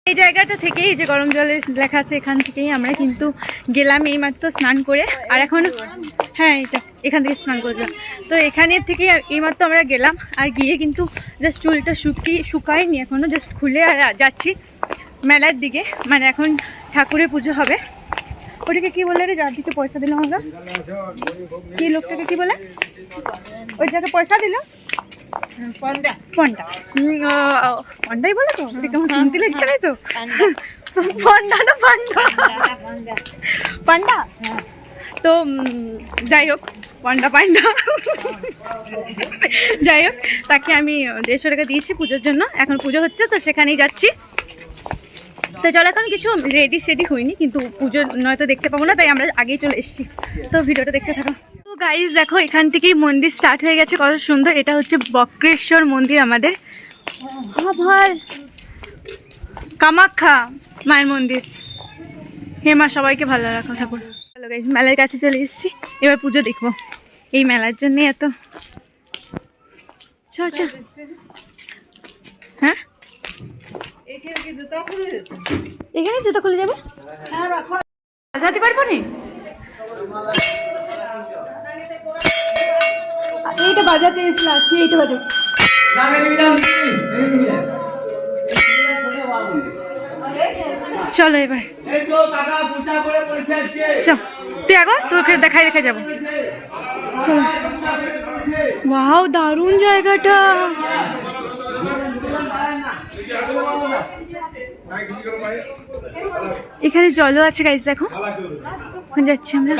এই জায়গাটা থেকেই যে গরম জলের লেখা আছে এখান থেকেই আমরা কিন্তু গেলাম এইমাত্র স্নান করে। আর এখন হ্যাঁ এটা এখান থেকে স্নান করলাম, তো এখানের থেকে এইমাত্র আমরা গেলাম। আর গিয়ে কিন্তু জাস্ট চুলটা শুকায়নি এখনও, জাস্ট খুলে আর যাচ্ছি মেলার দিকে। মানে এখন ঠাকুরের পুজো হবে। ওটাকে কি বলে রে, যার দিকে পয়সা দিলাম আমরা, কি লোকটাকে কি বলে, ওই জায়গায় পয়সা দিল পন্ডা, পন্ডা পন্ডাই বলে তো, কেমন শুনতে লাগছে না তো, পন্ডা না পান্ডা, পান্ডা। তো যাই হোক পান্ডা পান্ডা যাই হোক, তাকে আমি 150 টাকা দিয়েছি পুজোর জন্য। এখন পুজো হচ্ছে তো সেখানেই যাচ্ছি। তো চলো, এখন কিছু রেডি হয়নি, কিন্তু পুজো নয়তো দেখতে পাবো না, তাই আমরা আগেই চলে এসেছি। তো ভিডিওটা দেখতে থাকো। তো গাইজ দেখো, এখান থেকেই মন্দির স্টার্ট হয়ে গেছে, কত সুন্দর। এটা হচ্ছে বক্রেশ্বর মন্দির আমাদের, ভাই কামাখ্যা মায়ের মন্দির। হে মা সবাইকে ভালো রাখো ঠাকুর। হ্যালো গাইজ, মেলার কাছে চলে এসেছি, এবার পুজো দেখবো। এই মেলার জন্যে এত হ্যাঁ, এখানে জুতো খুলে যাবে, বাজাতে পারবো না। এইটা বাজাতে এসে আছে, এইটা বাজাতে। চলো এবার তুই আগো, তোকে দেখাই রেখে যাবো। চলো, ওয়াও দারুণ জায়গাটা। এখানে জলও আছে গাইস, দেখো ওখানে যাচ্ছি আমরা।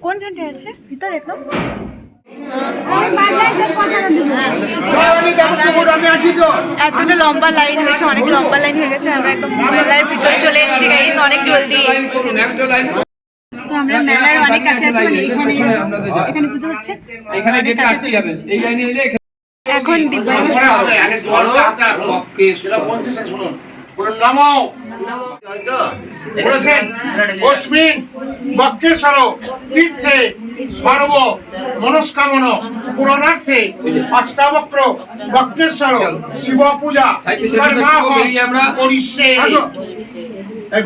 কোনখানটায় আছে ভিতরে একদম? এতটা লম্বা লাইন হয়েছে, অনেক লম্বা লাইন হয়ে গেছে। আমরা একদম মেলার ভিতরে চলে এসেছি গাইস, অনেক জলদি। তো আমরা মেলার অনেক কাছে আছি, মানে এখানে পুজো হচ্ছে, এখানে গেটে আসতে যাবেন। এই লাইনে এলে এখন তীর্থে সর্ব মনস্কামন পূরণার্থে অষ্টাবক্র বক্রেশ্বর শিব পূজা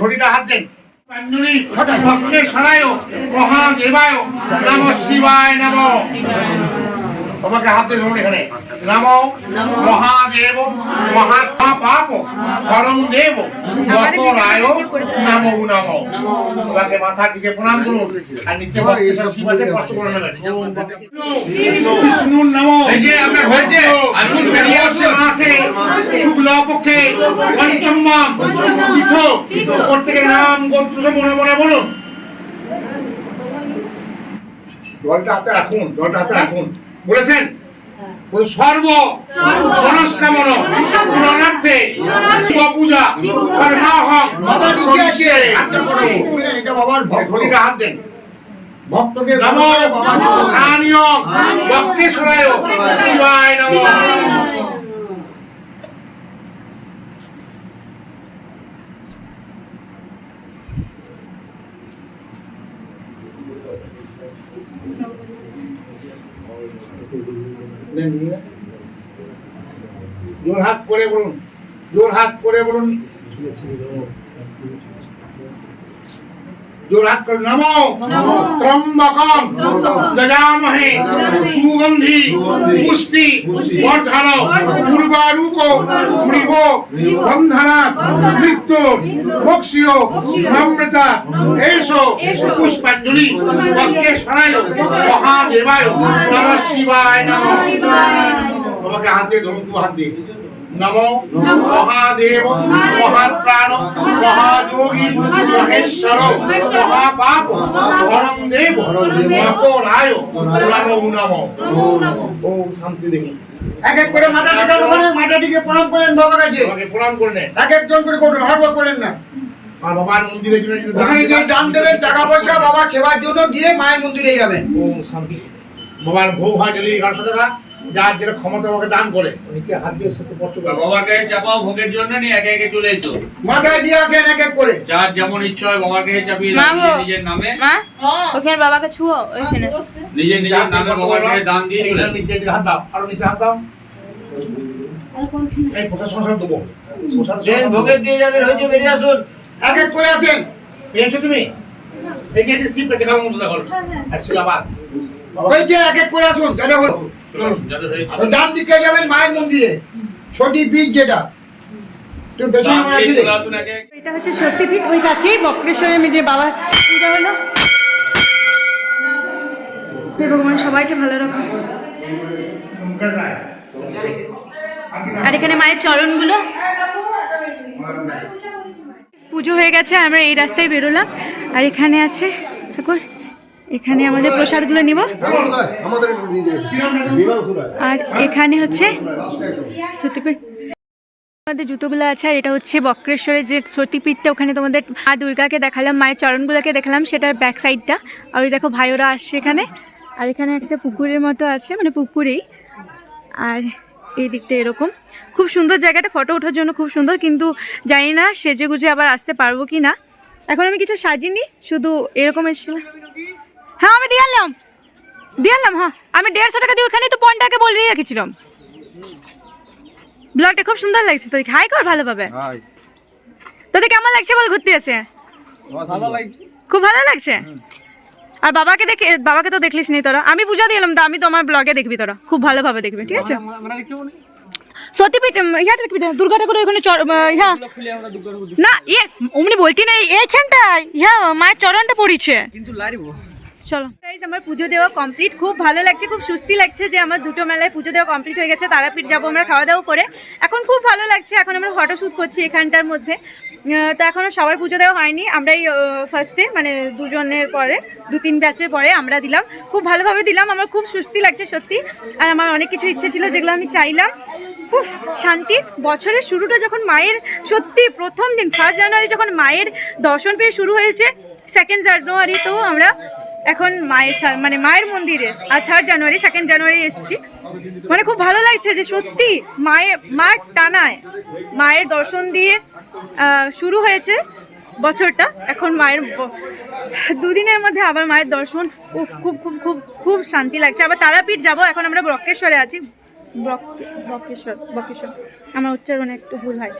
ঘটিটা হাত দেন। বক্রেশ্বরায় মহাদেবায় নমঃ শিবায় নমঃ। তোমাকে হাত দিয়ে ধরুন এখানে। নমো মহাদেব মহাত্মা পাপ হরং দেব রায় নমো নমো। তোমাকে মাথার দিকে প্রণাম করুন আর নিচে শিবাকে কষ্ট করে নেবেন। বিষ্ণুর নমো। এই যে আপনার হয়েছে আসুন বেরিয়ে আসে শুক্ল পক্ষে পঞ্চম তীর্থ প্রত্যেকে নাম গোত্র মনে মনে বলুন। জলটা হাতে রাখুন, জলটা হাতে রাখুন। বলেছেন সর্ব মনস্কামন পূরণার্থে শিব পূজা কর্মাহং। ঘটিটা হাত দেন। ভক্তদের নমো স্থানীয় বক্রেশ্বরায় শিবায় নমঃ। জোর হাত করে বলুন, জোর হাত করে বলুন, জোর হাত করে। নমো ত্রম্বকম যজামহে সুগন্ধি পুষ্টি বর্ধন পূর্বারুক মৃগ বন্ধনাৎ মৃত্যু মোক্ষীয় অমৃতা এসো পুষ্পাঞ্জলি বক্রেশ্বরায় মহাদেবায় নমঃ শিবায় নমঃ। তোমাকে হাত দিয়ে ধরুন, হাত দিয়ে। নমো মহাদেব মহাপ্রাণ মহাযোগী মহেশ্বর মহাপাপ হরং দেব মকরায় নমো নমো। ও শান্তি দেখি। এক এক করে মাথাটিকে প্রণাম করেন বাবার কাছে। প্রণাম করেন, এক একজন করে করুন, হরবর করেন না। বাবার মন্দিরে দান দেবেন, টাকা পয়সা বাবার সেবার জন্য দিয়ে মায়ের মন্দিরে যাবেন। ও শান্তি। বাবার ভোগ হয় 150 টাকা। যার যেটা ক্ষমতা আমাকে দান করে উনিকে হাত দিয়ে সাথে কষ্ট করে বাবার কাছে চাপাও ভোগের জন্য নি একে একে চলে এসো মাথায় দিয়ে আসেন এক এক করে যার যেমন ইচ্ছা হয় বাবার কাছে চাপিয়ে মা দাও, গো। নিজের নামে মা ওখানে বাবাকে ছুঁয়ো ওইখানে নিজের নামে বাবার কাছে দান দিয়ে চলে এসো। নিচে হাত দাও আরো নিচে হাত দাও এই প্রকাশ সংসার দেবো ভোগের দিয়ে যাদের হয়েছে বেরিয়ে আসুন এক এক করে আছেন পেয়েছো তুমি দেখে এটি সিপ পেতে কারণ মতো দেখো আর শিলাবাদ ওই যে এক এক করে আসুন যেটা হলো যাদের হয়েছে আর ডান দিকে যাবেন মায়ের মন্দিরে সতী বীজ যেটা তুমি পেছনে দান মারা দিয়ে দিলে চলে আসুন একে একে। এটা হচ্ছে শক্তিপীঠ ওই কাছেই বক্রেশ্বরে যে বাবার পূজা হলো। হে ভগবান সবাইকে ভালো রাখো। আর এখানে মায়ের চরণগুলো পুজো হয়ে গেছে, আমরা এই রাস্তায় বেরোলাম। আর এখানে আছে ঠাকুর, এখানে আমাদের প্রসাদগুলো নিব। আর এখানে হচ্ছে সতীপীঠ, আমাদের জুতোগুলো আছে। আর এটা হচ্ছে বক্রেশ্বরের যে সতীপীঠটা, ওখানে তোমাদের মা দুর্গাকে দেখালাম, মায়ের চরণগুলোকে দেখালাম, সেটার ব্যাক সাইডটা। আর ওই দেখো ভাইওরা আসছে এখানে। আর এখানে একটা পুকুরের মতো আছে, মানে পুকুরেই। আর এই দিকটা এরকম খুব সুন্দর জায়গাটা, ফটো ওঠার জন্য খুব সুন্দর। কিন্তু জানি না সেজে গুজে আবার আসতে পারবো কি না। এখন আমি কিছু সাজিনি, শুধু এরকম এসেছিলাম। হ্যাঁ আমি দিয়ে আনলাম হ্যাঁ আমি 150 টাকা দিয়ে ওখানেই তো পনটাকে বলে রেখেছিলাম। ব্লগটা খুব সুন্দর লাগছে, তোর হাই কর ভালোভাবে। তোদের কেমন লাগছে বল ঘুরতে এসে? খুব ভালো লাগছে। আর বাবাকে তো দেখলিস নি তোরা, আমি পূজা দিলাম, আমি তোমার ব্লগে দেখবি, তোরা খুব ভালোভাবে দেখবি, ঠিক আছে? সতীপীঠ ইয়া দেখবি, দুর্গা ঠাকুর ওইখানে ইয়া না ইয়ে অমনি বলতি না, এইখানটায় ইয়া মায়ের চরণটা পড়িছে। চলো গাইস, আমার পুজো দেওয়া কমপ্লিট, খুব ভালো লাগছে, খুব সুস্থি লাগছে যে আমার দুটো মেলায় পুজো দেওয়া কমপ্লিট হয়ে গেছে। তারাপীঠ যাবো আমরা খাওয়া দাওয়া করে, এখন খুব ভালো লাগছে। এখন আমরা ফটোশ্যুট করছি এখানটার মধ্যে। তো এখনও সবার পুজো দেওয়া হয়নি, আমরাই ফার্স্টে মানে দুজনের পরে 2-3 ব্যাচের পরে আমরা দিলাম, খুব ভালোভাবে দিলাম। আমার খুব সুস্থি লাগছে সত্যি। আর আমার অনেক কিছু ইচ্ছে ছিল যেগুলো আমি চাইলাম। খুব শান্তি। বছরের শুরুটা যখন মায়ের, সত্যি প্রথম দিন 1 জানুয়ারি যখন মায়ের দর্শন পেয়ে শুরু হয়েছে, 2 জানুয়ারি তো আমরা এখন মানে মায়ের মন্দিরে, আর 3 জানুয়ারি 2 জানুয়ারি এসেছি। মানে খুব ভালো লাগছে যে সত্যি মার টানায় মায়ের দর্শন দিয়ে শুরু হয়েছে বছরটা। এখন মায়ের 2 দিনের মধ্যে আবার মায়ের দর্শন, খুব খুব খুব খুব শান্তি লাগছে। আবার তারাপীঠ যাব, এখন আমরা বক্রেশ্বরে আছি। বক্রেশ্বর আমার উচ্চারণে একটু ভুল হয়।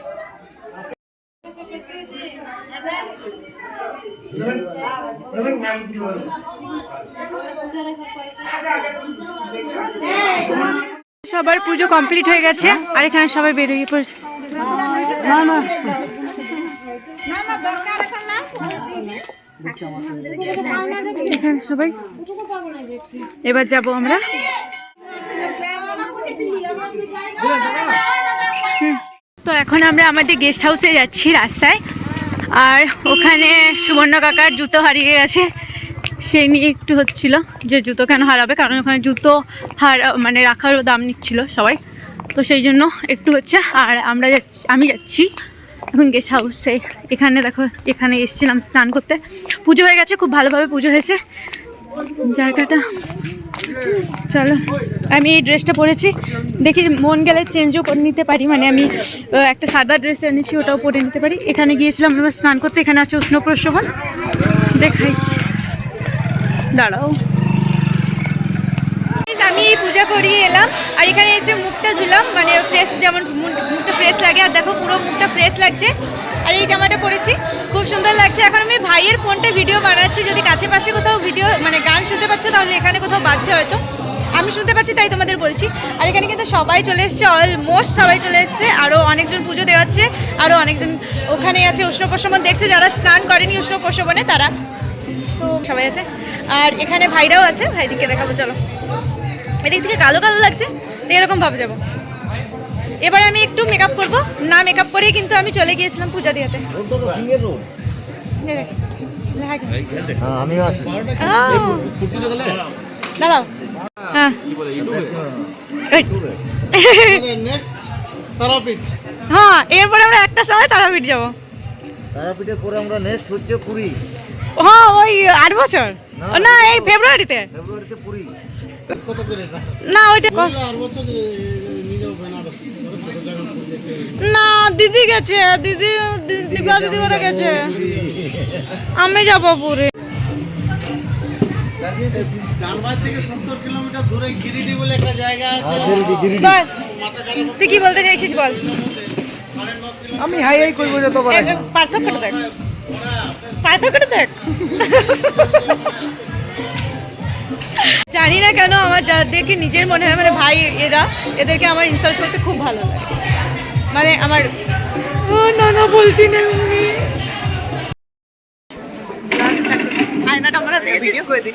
সবার পুজো কমপ্লিট হয়ে গেছে, আর এখানে সবাই বেরিয়ে পড়ছে। এখানে সবাই, এবার যাব আমরা। তো এখন আমরা আমাদের গেস্ট হাউসে যাচ্ছি রাস্তায়। আর ওখানে সুবর্ণ কাকার জুতো হারিয়ে গেছে, সেই নিয়ে একটু হচ্ছিল যে জুতো কেন হারাবে, কারণ ওখানে জুতো মানে রাখারও দাম নিচ্ছিল সবাই, তো সেই জন্য একটু হচ্ছে। আর আমি যাচ্ছি এখন গেস্ট হাউসে। এখানে দেখো, এখানে এসেছিলাম স্নান করতে। পুজো হয়ে গেছে, খুব ভালোভাবে পুজো হয়েছে জায়গাটা। চলো, আমি এই ড্রেসটা পরেছি, দেখি মন গেলে চেঞ্জও করে নিতে পারি। মানে আমি একটা সাদা ড্রেস এনেছি, ওটাও পরে নিতে পারি। এখানে গিয়েছিলাম আমরা স্নান করতে, এখানে আছে উষ্ণ প্রস্রবণ, দেখাইছি, দাঁড়াও। আমি পূজা করিয়ে এলাম, আর এখানে এসে মুখটা ধুলাম, মানে ফ্রেশ, যেমন মুখটা ফ্রেশ লাগে। আর দেখো পুরো মুখটা ফ্রেশ লাগছে। আর এই জামাটা পরেছি, খুব সুন্দর লাগছে। এখন আমি ভাইয়ের ফোনটা ভিডিও বানাচ্ছি, যদি কাছে পাশে কোথাও ভিডিও মানে গান শুনতে পাচ্ছ, তাহলে এখানে কোথাও বাজছে হয়তো, আমি শুনতে পাচ্ছি তাই তোমাদের বলছি। আর এখানে কিন্তু সবাই চলে এসছে, অলমোস্ট সবাই চলে এসছে। আরও অনেকজন পুজো দেওয়াচ্ছে, আরও অনেকজন ওখানে আছে উষ্ণ প্রস্রবণ দেখছে, যারা স্নান করেনি উষ্ণ প্রস্রবণে তারা, তো সবাই আছে। আর এখানে ভাইরাও আছে, ভাইদিকে দেখাবো। চলো, এদিক থেকে কালো কালো লাগছে, তো এরকম ভাবে যাবো। এবার আমি একটু মেকআপ করবো, না মেকআপ করেই কিন্তু আমি চলে গিয়েছিলাম পূজা দিতে। দাঁড়াও, হ্যাঁ হ্যাঁ, এরপরে আমরা একটা সময় তারাপীঠ যাবো। তারাপীঠের পরে আমরা নেক্সট হচ্ছে পুরী। হ্যাঁ, ওই 8 বছর না, এই ফেব্রুয়ারিতে পুরী। না ওইটা না দিদি গেছে, দিদি দিবা দিদি ওরা গেছে, আমি যাবো পুরে। তুই কি বলতে চাইছিস বল? আমি হাই হাই করবো যত বড় পার্থক্যটা দেখ, পার্থক্যটা দেখ। জানি না কেন আমার যা দেখে নিজের মনে হয় মানে ভাই এরা, এদেরকে আমার ইনসাল্ট করতে খুব ভালো লাগে। মানে আমার না না বলতি না আয়নাটা আমরা ভিডিও করে দিই।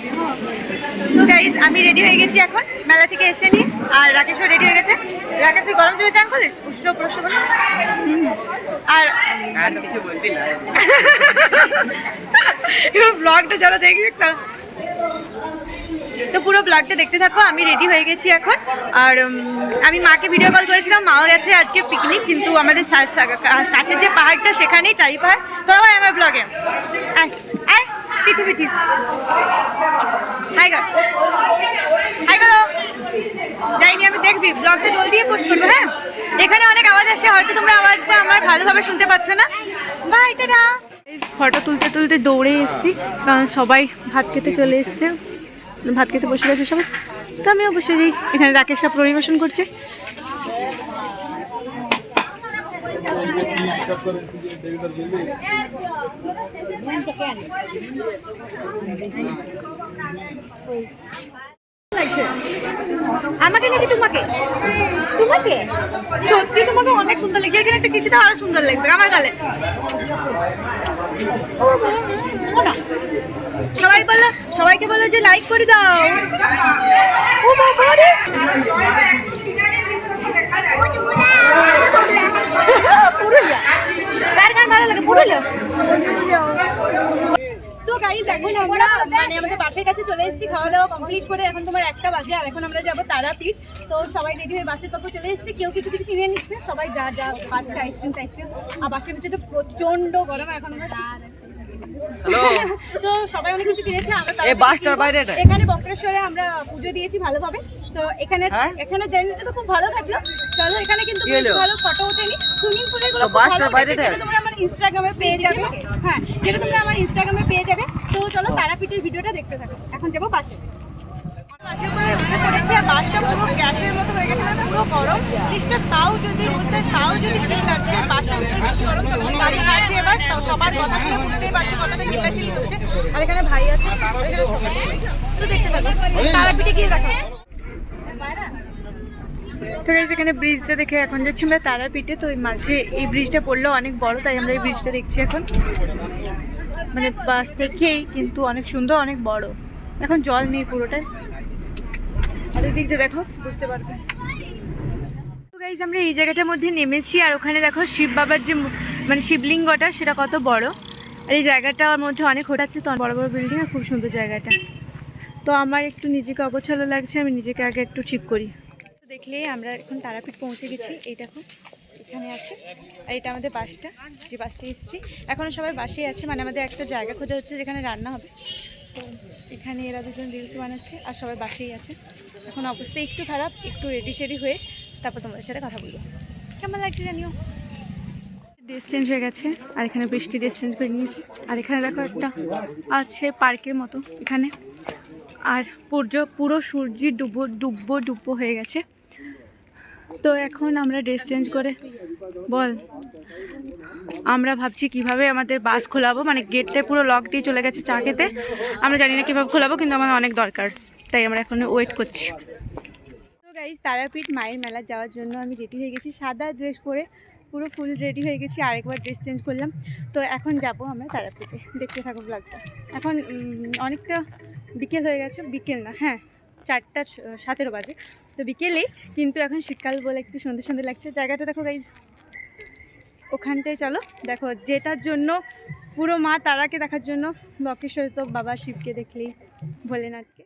তো গাইস আমি রেডি হয়ে গেছি এখন মেলা থেকে এসে নি, আর রাকেশও রেডি হয়ে গেছে। রাকেশ তুই গরম জলে চান করিস? উষ্ণ প্রশ্ন বলো। আর কিছু বলতি না এবার ব্লগটা যারা দেখবে তো পুরো ব্লগটা দেখতে থাকো। আমি রেডি হয়ে গেছি এখন, আর আমি মাকে ভিডিও কল করেছিলাম, মাও গেছে আজকে পিকনিক, কিন্তু আমাদের কাছের যে পাহাড়টা সেখানেই চারি পাহাড়। তো ভাই আমার ব্লগে আয় পিঠি পিঠি হাই গো হাই গো যাইনি আমি, দেখবি ব্লগটা জলদি পোস্ট করবো। হ্যাঁ এখানে অনেক আওয়াজ আসে, হয়তো তোমরা আওয়াজটা আমার ভালোভাবে শুনতে পাচ্ছ না। By tata. ফটো তুলতে তুলতে দৌড়ে এসেছি, কারণ সবাই ভাত খেতে চলে এসছে, ভাত খেতে বসে গেছে সবাই। তো আমিও বসে যাই, এখানে রাকেশ সাহেব পরিবেশন করছে। আমাকে নাকি তোমাকে? তোমাকে সত্যি তোমাকে অনেক সুন্দর লাগছে, এখানে একটা কিছুটা আরো সুন্দর লাগবে আমার গালে। সবাই বলো, সবাইকে বলো যে লাইক করে দাও। ও বাবা রে কার কার ভালো লাগে পুরুলিয়া? তো গাইস এখন আমরা মানে আমাদের বাসের কাছে চলে এসেছি, খাওয়া দাওয়া কমপ্লিট করে। এখন তোমার 1টা বাজে, আর এখন আমরা যাবো তারাপীঠ। তো সবাই রেডি হয়ে বাসের তরফে চলে এসেছে, কেউ কিছু কিছু কিনে নিচ্ছে, সবাই যা যা খাচ্ছে আইসক্রিম টাইসক্রিম। আর বাসের ভিতরে প্রচন্ড গরম এখন আমরা তো সবাই অনেক কিছু কিনেছে। আমরা এখানে বক্রেশ্বরে আমরা পুজো দিয়েছি ভালোভাবে। তো এখানে এখানে জার্নিটা তো খুব ভালো থাকলো। চলো এখানে কিন্তু ভালো ফটো ওঠেনি, সুইমিং পুলের গুলো তোমরা আমার ইনস্টাগ্রামে পেয়ে যাবে। হ্যাঁ যেটা তোমরা আমার ইনস্টাগ্রামে পেয়ে যাবে। তো চলো তারাপীঠের ভিডিওটা দেখতে থাকো। এখন যাবো বাসে। বাসের উপরে উঠে পড়েছি, আর বাসটা পুরো গ্যাসের মতো হয়ে গেছে, মানে পুরো গরম। জিনিসটা তাও যদি ঠিক লাগছে, বাসটা ভিতরে বেশি গরম। গাড়ি ছাড়ছে এবার, তো সবার কথা শুনে বুঝতেই পারছো কতটা চিল্লাচিল্লি হচ্ছে। আর এখানে ভাই আছে, তো দেখতে থাকো। তারাপীঠে গিয়ে দেখো। তো গাইস এখানে ব্রিজটা দেখে এখন যাচ্ছি আমরা তারাপীঠে। তো মাঝে এই ব্রিজটা পড়লো অনেক বড়, তাই আমরা এই ব্রিজটা দেখছি এখন, মানে বাস থেকেই, কিন্তু অনেক সুন্দর অনেক বড়। এখন জল নেই পুরোটাই, আর এই দিকটা দেখো বুঝতে পারবে। তো গাইস আমরা এই জায়গাটার মধ্যে নেমেছি, আর ওখানে দেখো শিব বাবার যে মানে শিবলিঙ্গটা সেটা কত বড়। আর এই জায়গাটার মধ্যে অনেক হোটাচ্ছে, তো বড় বড় বিল্ডিং, আর খুব সুন্দর জায়গাটা। তো আমার একটু নিজেকে অগোছালো লাগছে, আমি নিজেকে আগে একটু ঠিক করি। দেখলে আমরা এখন তারাপীঠ পৌঁছে গেছি, এই দেখো এখানে আছে। আর এটা আমাদের বাসটা, যে বাসটা এসেছি। এখনও সবাই বাসেই আছে, মানে আমাদের একটা জায়গা খোঁজা হচ্ছে যেখানে রান্না হবে। তো এখানে এরা দুজন রিলস বানাচ্ছে, আর সবাই বাসেই আছে। এখন অবস্থা একটু খারাপ, একটু রেডি সেডি হয়ে তারপর তোমাদের সাথে কথা বলবো। কেমন লাগছে জানিও। ড্রেস চেঞ্জ হয়ে গেছে, আর এখানে বৃষ্টি ড্রেস চেঞ্জ করে নিয়েছি। আর এখানে দেখো একটা আছে পার্কের মতো এখানে, আর পুরো সূর্যি ডুব্বো হয়ে গেছে। তো এখন আমরা ড্রেস চেঞ্জ করে আমরা ভাবছি কিভাবে আমাদের বাস খোলাবো, মানে গেটটা পুরো লক দিয়ে চলে গেছে চা খেতে। আমরা জানি না কীভাবে খোলাবো, কিন্তু আমার অনেক দরকার, তাই আমরা এখন ওয়েট করছি। তো গাইস তারাপীঠ মায়ের মেলা যাওয়ার জন্য আমি রেডি হয়ে গেছি, সাদা ড্রেস পরে পুরো ফুল রেডি হয়ে গেছি। আরেকবার ড্রেস চেঞ্জ করলাম। তো এখন যাবো আমরা তারাপীঠে, দেখতে থাকো ব্লগটা। এখন অনেকটা বিকেল হয়ে গেছে, বিকেল না হ্যাঁ 4:17 বাজে, তো বিকেলেই, কিন্তু এখন শীতকাল বলে একটু সন্ধ্যে সন্ধ্যে লাগছে। জায়গাটা দেখো গাইজ, ওখানটায় চলো দেখো, যেটার জন্য পুরো মা তারাকে দেখার জন্য বক্রেশ্বর, তো বাবা শিবকে দেখলেই ভোলেনাথকে